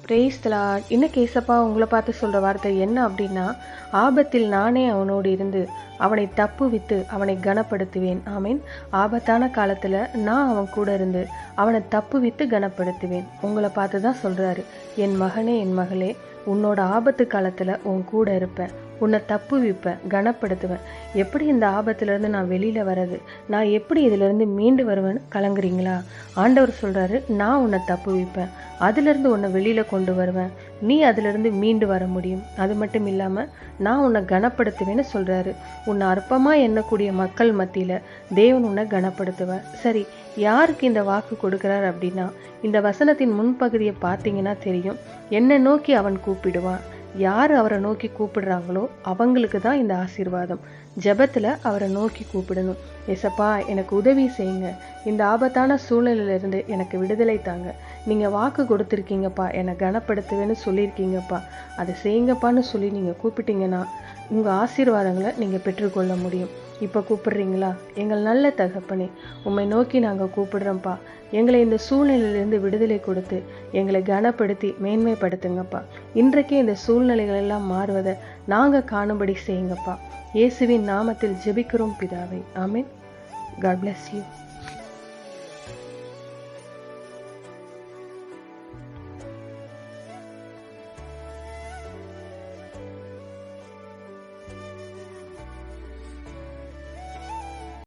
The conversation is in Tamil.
Praise the Lord. இன்னைக்கு ஏசப்பா உங்களை பார்த்து சொல்ற வார்த்தை என்ன அப்படின்னா, ஆபத்தில் நானே அவனோடு இருந்து அவனை தப்புவித்து அவனை கனப்படுத்துவேன். ஆமீன். ஆபத்தான காலத்துல நான் அவன் கூட இருந்து அவனை தப்புவித்து கனப்படுத்துவேன். உங்களை பார்த்து தான் சொல்றாரு, என் மகனே என் மகளே, உன்னோட ஆபத்து காலத்துல உன் கூட இருப்பேன், உன்னை தப்புவிப்பேன், கனப்படுத்துவேன். எப்படி இந்த ஆபத்துலேருந்து நான் வெளியில் வர்றது, நான் எப்படி இதிலேருந்து மீண்டு வருவேன்னு கலங்குறீங்களா? ஆண்டவர் சொல்கிறாரு, நான் உன்னை தப்புவிப்பேன், அதிலிருந்து உன்னை வெளியில் கொண்டு வருவேன், நீ அதிலிருந்து மீண்டு வர முடியும். அது மட்டும் இல்லாமல் நான் உன்னை கனப்படுத்துவேன்னு சொல்கிறாரு. உன்னை அற்பமாக எண்ணக்கூடிய மக்கள் மத்தியில் தேவன் உன்னை கனப்படுத்துவேன். சரி, யாருக்கு இந்த வாக்கு கொடுக்குறார் அப்படின்னா, இந்த வசனத்தின் முன்பகுதியை பார்த்தீங்கன்னா தெரியும். என்னை நோக்கி அவன் கூப்பிடுவான். யார் அவரை நோக்கி கூப்பிடுறாங்களோ அவங்களுக்கு தான் இந்த ஆசீர்வாதம். ஜெபத்தில் அவரை நோக்கி கூப்பிடணும். ஏசப்பா, எனக்கு உதவி செய்யுங்க, இந்த ஆபத்தான சூழ்நிலையிலிருந்து எனக்கு விடுதலை தாங்க, நீங்கள் வாக்கு கொடுத்துருக்கீங்கப்பா, என்னை கனப்படுத்துவேன்னு சொல்லியிருக்கீங்கப்பா, அதை செய்யுங்கப்பான்னு சொல்லி நீங்கள் கூப்பிட்டீங்கன்னா உங்கள் ஆசீர்வாதங்களை நீங்கள் பெற்றுக்கொள்ள முடியும். இப்போ கூப்பிடுறீங்களா? எங்கள் நல்ல தகப்பனே, உம்மை நோக்கி நாங்கள் கூப்பிடுறோம்ப்பா, எங்களை இந்த சூழ்நிலையிலிருந்து விடுதலை கொடுத்து எங்களை கனப்படுத்தி மேன்மைப்படுத்துங்கப்பா. இன்றைக்கே இந்த சூழ்நிலைகள் எல்லாம் மாறுவதை நாங்கள் காணும்படி செய்யுங்கப்பா. இயேசுவின் நாமத்தில் ஜெபிக்கிறோம் பிதாவே. ஆமென். God bless you.